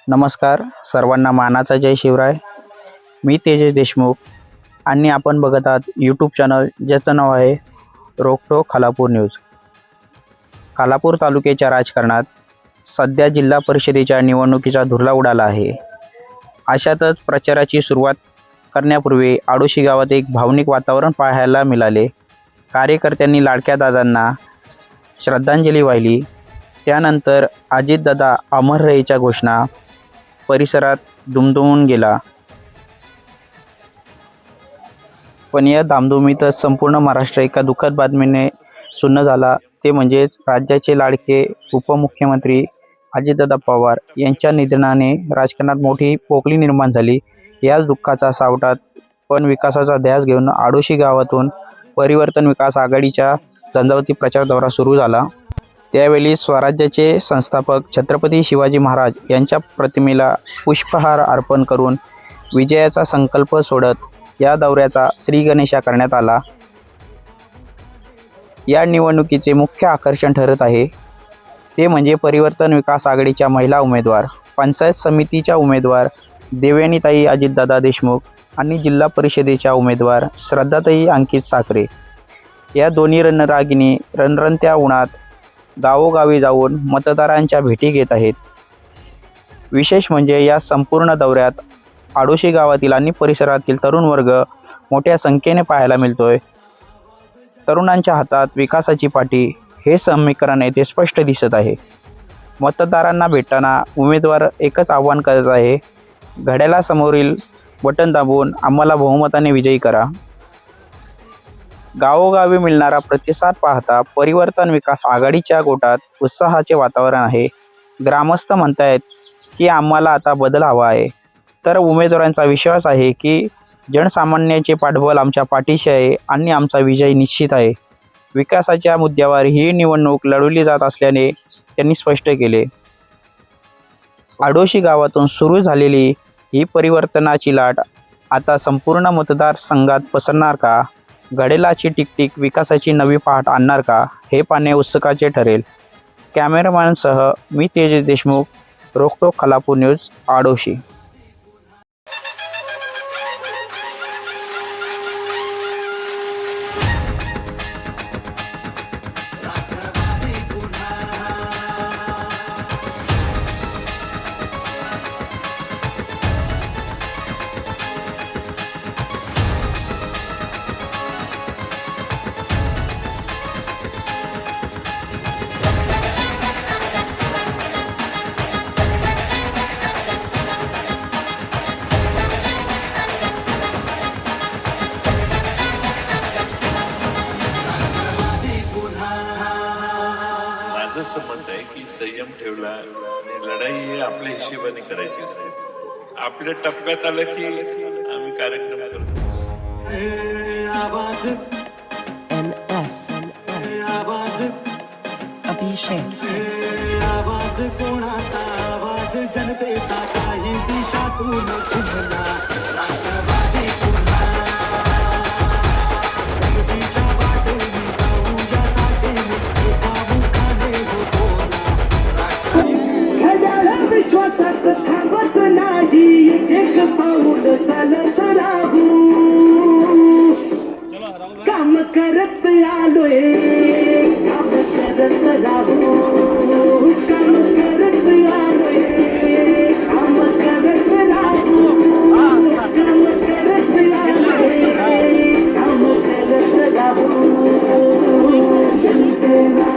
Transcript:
नमस्कार सर्वांना मानाचा जय शिवराय. मी तेजस देशमुख आणि आपण बघत आहात यूट्यूब चॅनल ज्याचं नाव आहे रोकटोक खालापूर न्यूज. खालापूर तालुक्याच्या राजकारणात सध्या जिल्हा परिषदेच्या निवडणुकीचा धुरळा उडाला आहे. अशातच प्रचाराची सुरुवात करण्यापूर्वी आडोशी गावात एक भावनिक वातावरण पाहायला मिळाले. कार्यकर्त्यांनी लाडक्या दादांना श्रद्धांजली वाहिली. त्यानंतर अजितदादा अमर रहेच्या घोषणा परिसरात दुमदुमून गेला. पण या धामधुमीतच संपूर्ण महाराष्ट्र एका दुःखद बातमीने सुन्न झाला. ते म्हणजेच राज्याचे लाडके उपमुख्यमंत्री अजितदादा पवार यांच्या निधनाने राजकारणात मोठी पोकळी निर्माण झाली. याच दुःखाचा सावटात पण विकासाचा ध्यास घेऊन आडोशी गावातून परिवर्तन विकास आघाडीचा झंझावती प्रचार दौरा सुरू झाला. त्यावेळी स्वराज्याचे संस्थापक छत्रपती शिवाजी महाराज यांच्या प्रतिमेला पुष्पहार अर्पण करून विजयाचा संकल्प सोडत या दौऱ्याचा श्रीगणेशा करण्यात आला. या निवडणुकीचे मुख्य आकर्षण ठरत आहे ते म्हणजे परिवर्तन विकास आघाडीच्या महिला उमेदवार, पंचायत समितीच्या उमेदवार देवयानीताई अजितदादा देशमुख आणि जिल्हा परिषदेच्या उमेदवार श्रद्धाताई अंकित साखरे. या दोन्ही रणरागिणी रणरणत्या उन्हात गावोगावी जाऊन मतदारांच्या भेटी घेत आहेत. विशेष म्हणजे या संपूर्ण दौऱ्यात आडोशी गावातील आणि परिसरातील तरुण वर्ग मोठ्या संख्येने पाहायला मिळतोय. तरुणांच्या हातात विकासाची पाटी हे समीकरण येथे स्पष्ट दिसत आहे. मतदारांना भेटताना उमेदवार एकच आव्हान करत आहे, घड्याळासमोरील बटन दाबून आम्हाला बहुमताने विजयी करा. गावोगावी मिळणारा प्रतिसाद पाहता परिवर्तन विकास आघाडीच्या गोटात उत्साहाचे वातावरण आहे. ग्रामस्थ म्हणतायत की आम्हाला आता बदल हवा आहे, तर उमेदवारांचा विश्वास आहे की जनसामान्याचे पाठबळ आमच्या पाठीशी आहे आणि आमचा विजय निश्चित आहे. विकासाच्या मुद्द्यावर ही निवडणूक लढवली जात असल्याने त्यांनी स्पष्ट केले. आडोशी गावातून सुरू झालेली ही परिवर्तनाची लाट आता संपूर्ण मतदारसंघात पसरणार का? घडेलाची टिकटिक विकासाची नवी पहाट आणणार का? हे पाहणे उत्सुकाचे ठरेल. कॅमेरामॅनसह मी तेजस देशमुख, रोकटोक खालापूर न्यूज, आडोशी. माझं समज आहे की संयम ठेवला आणि लढाई ही आपल्या हिशोबाने करायची असते. आपल्या टप्प्यात आलं की आम्ही कार्यक्रम करतो. NS अभिषेक आवाज कोणाचा आवाज जनतेचा काही दिशातून खुलला राष्ट्रवादी पुन्हा प्रगतीच्या वाटेने जाऊ यासाठी मुखाने होतो ना. विश्वासात थांबत नाही, एक पाऊल चालत राहू, काम करत आलोय, काम करत राहू, काम करत आलोय, काम करत राहू, काम करत आलोय, काम करत राहू. जनतेला